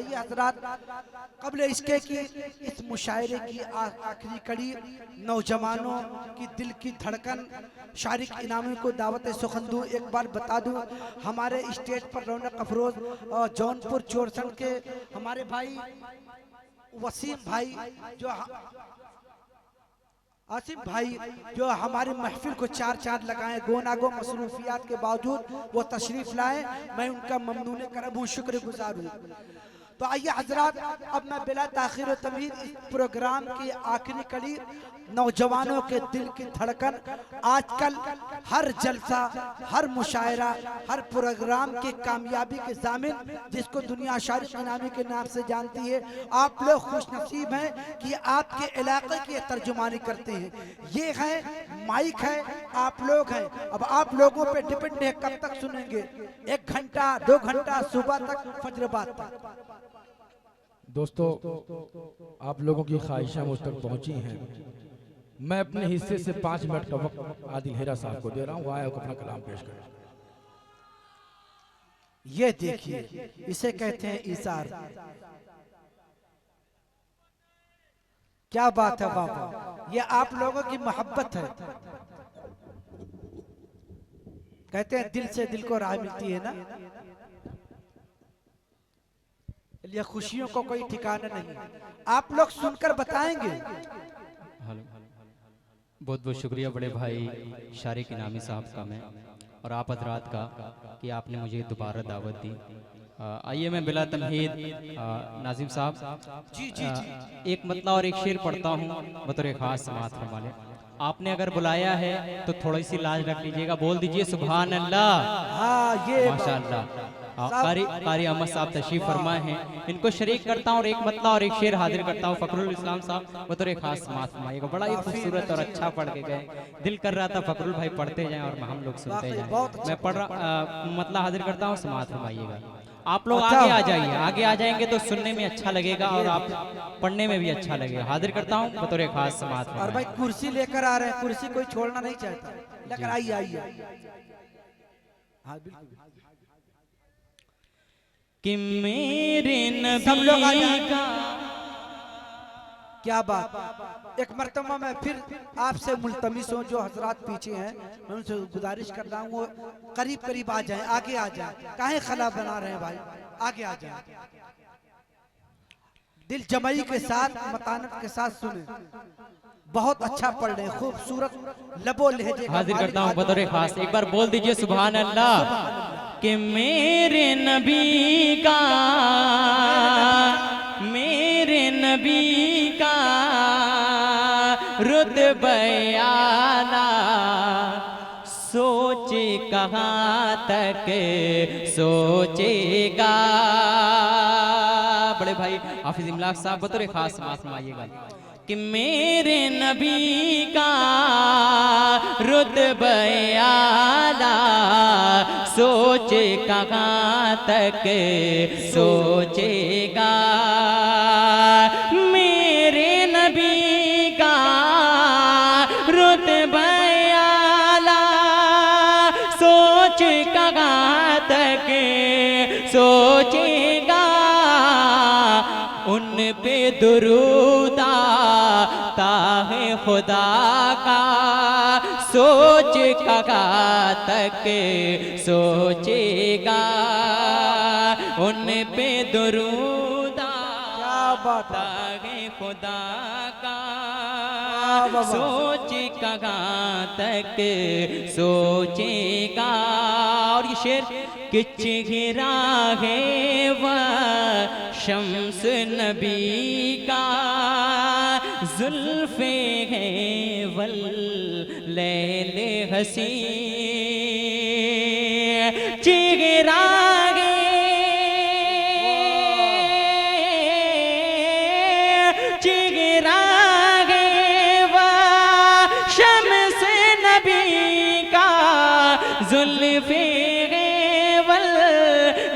आइए हजरात, कबल इसके कि इस मुशायरे की आखिरी कड़ी नौजवानों की दिल की धड़कन शारिक इनामी को दावत सुखन दूं। एक बार बता दूं, हमारे स्टेज पर रौनक अफरोज जौनपुर चोरसन के हमारे भाई वसीम भाई जो आसिफ भाई जो हमारी महफिल को चार चांद लगाए, गोनागो मसरूफियात के बावजूद वो तशरीफ लाए, मैं उनका ममनून करम हूँ, शुक्रगुजार हूँ। तो आइए हजरात, अब मैं बिला ताखिर व तमीर इस प्रोग्राम की आखिरी कड़ी नौजवानों के दिल की धड़कन, आजकल हर जलसा, हर मुशायरा, हर प्रोग्राम की कामयाबी के जामिन जिसको दुनिया शारिक इनामी के नाम से जानती है, आप लोग खुश नसीब हैं कि आपके इलाके की तर्जुमानी करते हैं। ये है माइक है, आप लोग हैं, अब आप लोगों पे डिपेंड है कब तक सुनेंगे, 1 घंटा 2 घंटा, सुबह तक फजरबाद तक। दोस्तों, आप लोगों की ख्वाहिशें मुझ तक पहुंची हैं। मैं अपने हिस्से से 5 मिनट का वक्त आदिल हेरा साहब को दे रहा हूँ, आया अपना कलाम पेश करें। ये देखिए, इसे कहते हैं ईसार। क्या बात है बाबा, ये आप लोगों की मोहब्बत है। कहते हैं दिल से दिल को राह मिलती है ना, ये खुशियों को कोई ठिकाना नहीं। आप लोग सुनकर बताएंगे। बहुत बहुत शुक्रिया बड़े भाई शारिक इनामी साहब का मैं और आप हजरात का कि आपने मुझे दोबारा दावत दी। आइए मैं बिला तमहीद नाजिम साहब जी एक मतला और एक शेर पढ़ता हूँ बतौर खास समाअत फरमा लें। आपने अगर बुलाया है तो थोड़ी सी लाज रख लीजिएगा, बोल दीजिए सुभान अल्लाह। हाँ, ये माशाअल्लाह। कारी अहमद साहब तशरीफ फरमा हैं, इनको शरीक करता हूँ और एक मतला और एक शेर हाजिर करता हूँ। फखरुल इस्लाम साहब बतौर खास समाअत फरमाइएगा। बड़ा ही खूबसूरत और अच्छा पढ़ के गए, दिल कर रहा था फखरुल भाई पढ़ते जाएं और हम लोग सुनते जाएं। मैं पढ़ रहा मतला हाजिर करता हूँ, समाअत फरमाइएगा। आप लोग आगे आ जाइए, आगे आ जाएंगे तो सुनने में अच्छा लगेगा और आप पढ़ने में भी अच्छा लगेगा। हाजिर करता हूँ बतौर खास समाअत। और भाई कुर्सी लेकर आ रहे हैं, कुर्सी कोई छोड़ना नहीं चाहता, लेकर आइए आइए। हाँ बिल्कुल, कि मेरे नबी का क्या बात। एक मर्तबा मैं फिर आपसे मुल्तमिस हूँ, जो हजरात पीछे हैं, मैं उनसे गुजारिश कर रहा हूँ वो करीब करीब आ जाएं, आगे आ जाएं। काहे खला बना रहे हैं भाई, आगे आ जाएं। दिल जमाई के साथ, मतानत के साथ सुने, बहुत अच्छा पढ़ रहे हैं, खूबसूरत लबो लहजे। हाजिर करता हूँ बतौर खास, एक बार बोल दीजिए सुभान अल्लाह। कि मेरे नबी का, मेरे नबी का रुतबे आला, सोचे कहाँ तक सोचेगा। बड़े भाई हाफिज इमलाक साहब बतौर खास समाअत फरमाइएगा। कि मेरे नबी का रुतबे आला, सोचे कहाँ तक सोचेगा। मेरे नबी का रुतबे आला, सोच कहाँ तक सोचेगा। उन पे दुरूदा ताहे खुदा का, सोच कहाँ तक सोचेगा। उन पे दुरूदा ताहे खुदा का, सोच कहाँ तक सोचेगा। और ये शेर कि चेहरा है वह शम्स नबी का, जुल्फे है वल लैले हसी, चेहरा जुल्फे वल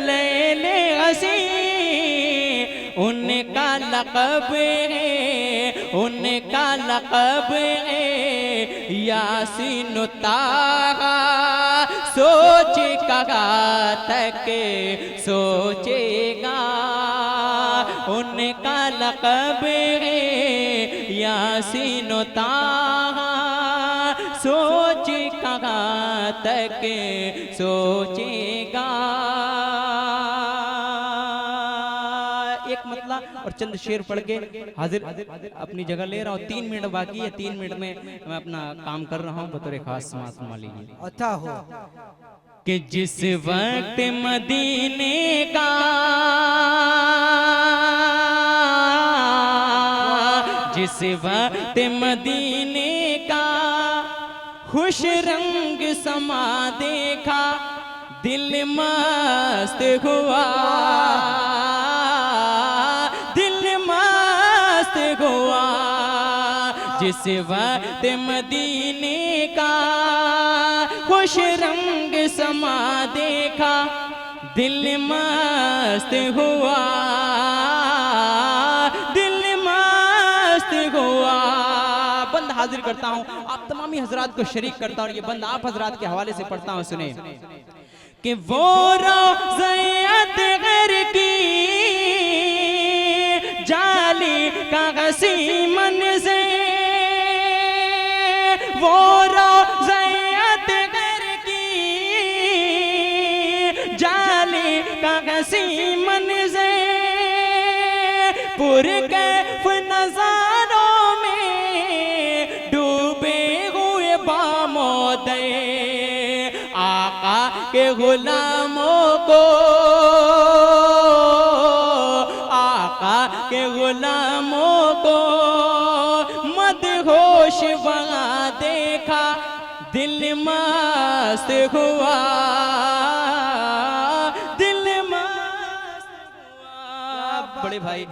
लैले हसी, उनका लक़ब है, उनका लक़ब है यासीन ताहा, सोच कहाँ तक सोचेगा। उनका लक़ब है यासीन ताहा। सोच कहाँ तक सोचेगा। एक मतला और चंद शेर पढ़ के हाजिर अपनी जगह ले रहा हूँ। 3 मिनट बाकी है, 3 मिनट में मैं अपना काम कर रहा हूँ। बतौर खास समाअत फरमा लीजिए। अच्छा हो कि जिस वक्त मदीने का जिस वक्त मदीने का खुश रंग समा देखा, दिल मस्त हुआ, दिल मस्त हुआ। जिस वक्त मदीने का खुश रंग समा देखा, दिल मस्त हुआ, दिल मस्त हुआ। बंद हाजिर करता हूँ, आप तमामी हजरात को शरीक करता हूँ। ये बंद आप हजरात के हवाले से पढ़ता हूँ, सुने कि वो रोज़यत गर की जाली का गसीमन से, वो रोज़यत गर की जाली का गसीमन से, पुरकैफ नज़ारों में डूबे हुए बामोदे, आका के गुलामों को, आका के गुलामों को मदहोश बना देखा, दिल मस्त हुआ, दिल मस्त हुआ। बड़े भाई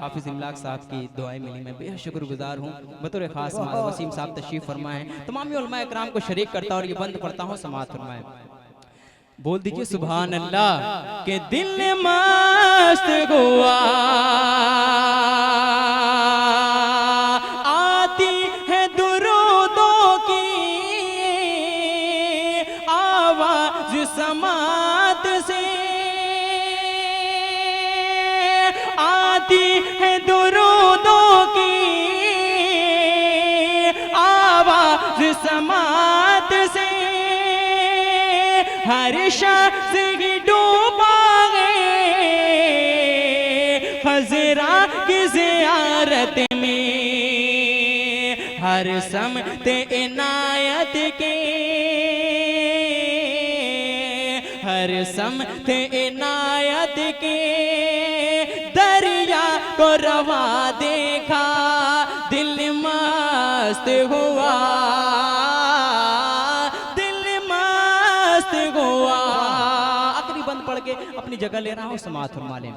हाफिज इमलाक साहब की दुआएं मिली, मैं बेहद शुक्रगुजार हूँ। बतौर खास वसीम साहब तशरीफ फरमाए, तमामी उलमाए कराम को शरीक करता और ये बंद पढ़ता हूँ, समाअत फरमाए। बोल दीजिए सुभान अल्लाह के दिल मस्त हुआ, आती है दुरूदों की आवाज समात से, आती है दुरूदों की आवाज समात से, हर शख्स ही डूबा है हज़रा की ज़ियारत में, हर समत इनायत के, हर समत इनायत के दरिया को रवा देखा, दिल मस्त हुआ, अपनी जगह ले रहा हूँ, समाअत फरमा लें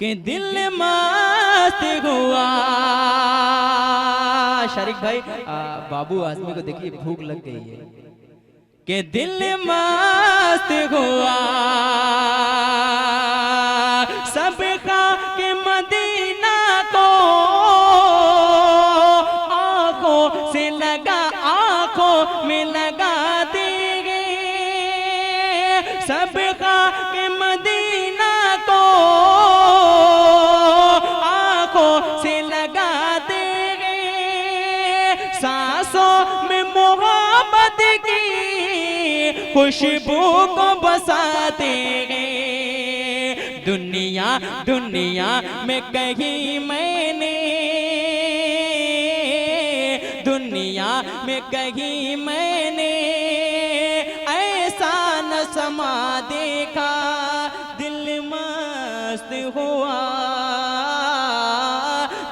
कि दिल मस्त हुआ। शरीक भाई बाबू आजमी को देखिए भूख लग गई है, कि दिल मस्त हुआ, सबका के मदीना को आंखों से लगा, आंखों में लगा देंगे, सबका के मदीना को आंखों से लगा देंगे, सांसों में मोहब्बत की खुशबू को बसा देंगे। दुनिया दुनिया में कहीं मैंने, दुनिया में कहीं मैंने ऐसा न समा देखा, दिल मस्त हुआ,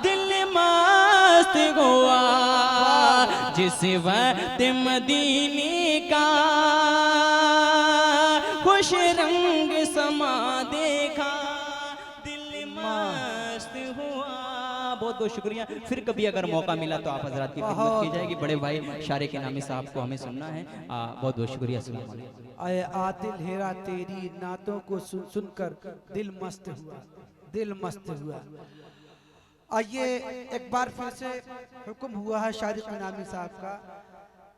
दिल मस्त हुआ। जिस वक्त मदीने का खुश रंग समा देखा, दिल मस्त हुआ। बहुत बहुत शुक्रिया। फिर कभी अगर मौका मिला तो आप हजरात की खिदमत की जाएगी। बड़े भाई शारे के नामी साहब को हमें सुनना है। बहुत बहुत शुक्रिया। अस्सलाम वालेकुम। आए आतिल हेरा तेरी नातों को सुनकर दिल मस्त हुआ, दिल मस्त हुआ। आइए एक बार फिर से हुक्म हुआ है शारिक नामी साहब का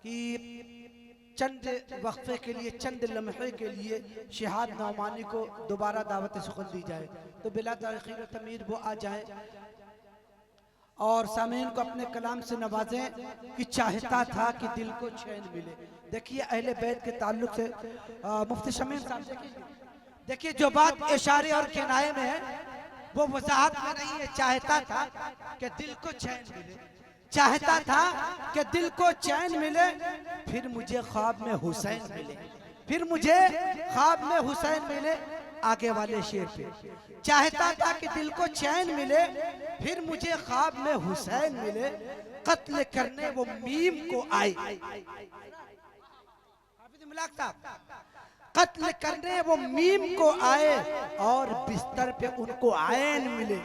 कि चंद वक्फे के लिए, चंद लम्हे के लिए शिहाब नौमानी को दोबारा दावत सुखन दी जाए। तो बिला तारीख़ तमीर वो आ जाए और सामीन को अपने कलाम से नवाजें कि चाहता था कि दिल को चैन मिले। देखिए अहले बैत के ताल्लुक से मुफ्ती शमीम साहब देखिए जो बात इशारे और किनाये में है वो वजाहत में नहीं है। चाहता था कि दिल को चैन मिले, चाहता था कि दिल को चैन मिले, फिर मुझे ख्वाब में हुसैन मिले, फिर मुझे ख्वाब में हुसैन मिले। आगे वाले शेर पे चाहता था कि दिल को चैन मिले, फिर मुझे ख्वाब में हुसैन मिले, कत्ल करने वो मीम को आए। कत्ल करने वो मीम को आए और बिस्तर पे उनको आयन मिले।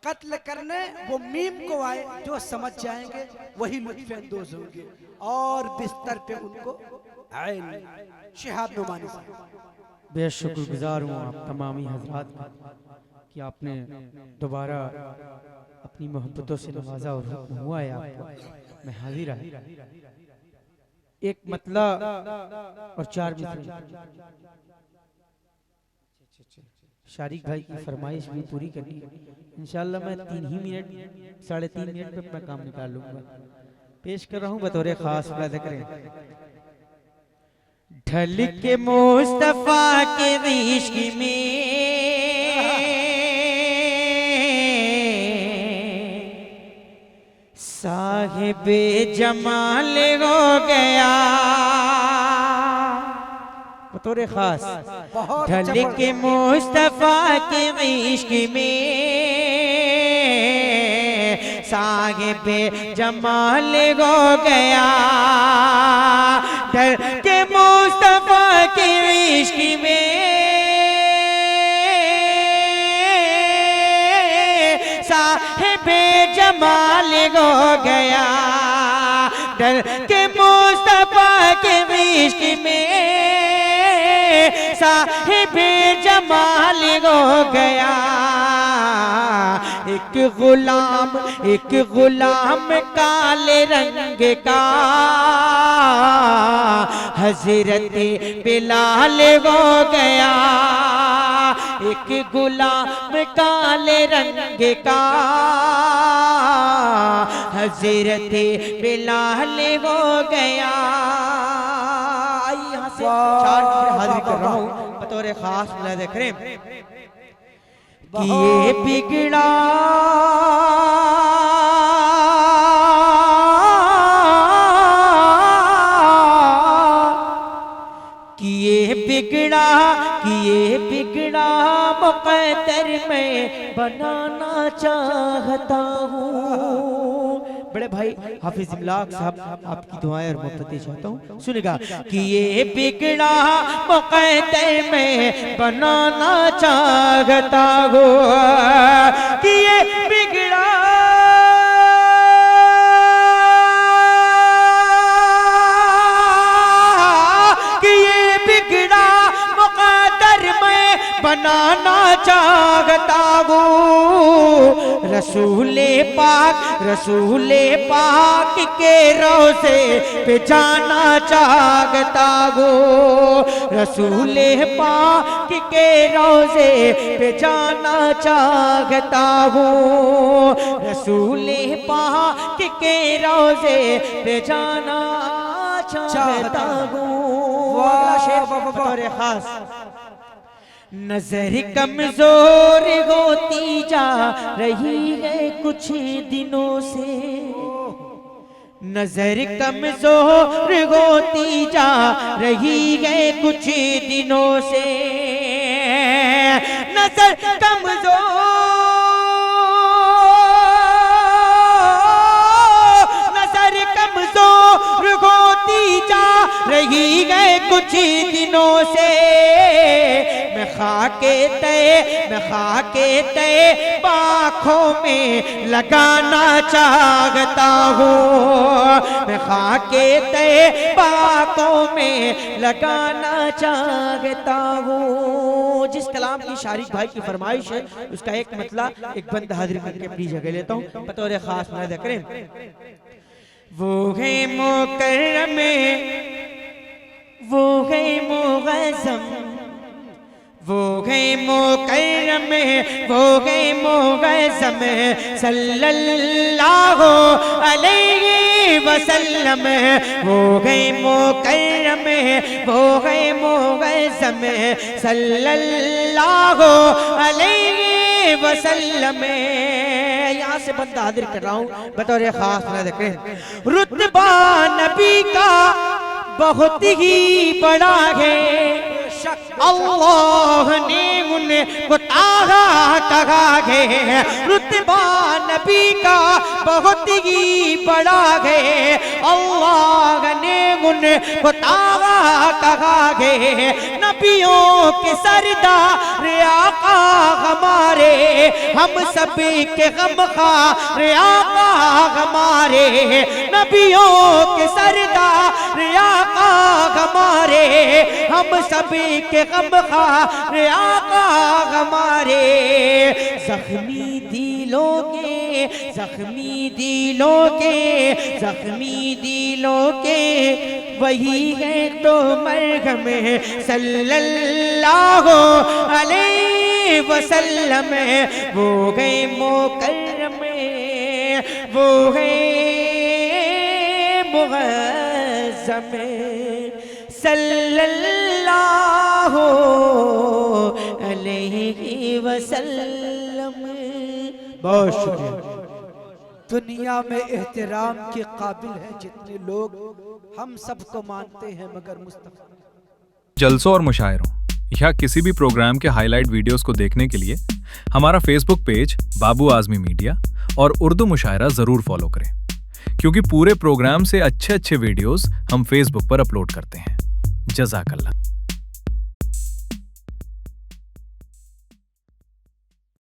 कत्ल करने वो मीम को आए, जो समझ जाएंगे वही लुत्फ़ अंदोज होंगे, और बिस्तर पे उनको आयन। शिहाब नौमानी साहब बेहद शुक्रगुजार हूँ आप तमामी हजरात का कि आपने दोबारा अपनी मोहब्बतों से नवाजा और हुक्म हुआ है आपको। मैं हाजिर है। एक मतला और 4 मिसरे शारिक भाई की फरमाइश भी पूरी करनी है। इंशाल्लाह मैं 3 ही मिनट 3.5 मिनट में अपना काम निकाल लूंगा। पेश कर रहा हूँ बतौर खास वादा करें। ढल के मुस्तफा के इश्क में साहिबे जमाल हो गया बतौर खास। ढल के मुस्तफा के इश्क में साहिबे जमाल हो गया। ढल के मुस्तफा के इश्क में साहिबे जमाल हो गया। डर के मुस्तफा के इश्क में साहिबे जमाल हो गया। एक गुलाम काले रंग का हजरत बिलाल हो गया। एक गुलाम काले रंग का हजरत बिलाल हो गया। यहाँ से 4 हाजिर कर रहा हूँ बतौर खास मुलाहिज़ा करें कि ये बिगड़ा मुक़द्दर मैं बनाना चाहता हूँ। बड़े भाई हाफिज इमलाक साहब आपकी दुआएं और मोहब्बतें चाहता हूँ। सुनेगा कि ये बिगड़ा मुक़द्दर मैं बनाना चाहता हूँ। कि ये बिगड़ा बनाना चाहता हूँ। रसूले पाक के रोज़े पे जाना चाहता हूँ। रसूले पाक के रोज़े पे जाना चाहता हूँ। रसूले पाक के रोज़े पे जाना चाहता हूँ। बतौर खास नजर कमजोर होती जा रही है कुछ दिनों से। नजर कमजोर होती जा रही है कुछ दिनों से। नजर कमजोर होती जा रही है कुछ दिनों से। मैं खाके तय आँखों में लगाना चाहता हूँ। मैं खाके तय आँखों में लगाना चाहता हूँ। जिस कलाम की शारिक भाई की फरमाइश है उसका एक मतला एक बंद हाजिर करके अपनी जगह लेता हूँ बतौर खास मुलाहिज़ा करें वो है मुकर्रम, वो है मुअज़्ज़म, वो है मुकर्रम, वो है मुअज़्ज़म सल्लल्लाहु अलैहि वसल्लम। वो है मुकर्रम, वो है मुअज़्ज़म सल्लल्लाहु अलैहि वसल्लम। यहाँ से बंदा हाजिर कर रहा हूँ बतौर खास न देखें। रुतबा नबी का बहुत ही बड़ा है, अल्लाह ने उनको ताहा कहा है। रुतबा नबी का बहुत ही बड़ा है, अल्लाह ने उनको ताहा कहा है। नबियों के सरदार आका हमारे, हम सभी के गमखार आका हमारे। नबियों के सरदार आका हमारे, हम सभी के गमखार आका हमारे। जख्मी दिलों के, जख्मी दिलों के, जख्मी दिलों के वही है तो मरहम सल्लल्लाहु अलैहि वसल्लम। वो है मुकर्रम, वो है मुअज़्ज़म सल्लल्लाहु अलैहि वसल्लम। बहुत शुक्रिया। दुनिया में एहतराम के काबिल हैं जितने लोग, हम सबको मानते हैं मगर मुस्तफा। जलसों और मुशायरों या किसी भी प्रोग्राम के हाईलाइट वीडियोस को देखने के लिए हमारा फेसबुक पेज बाबू आजमी मीडिया और उर्दू मुशायरा जरूर फॉलो करें, क्योंकि पूरे प्रोग्राम से अच्छे वीडियोस हम फेसबुक पर अपलोड करते हैं। जज़ाकल्लाह।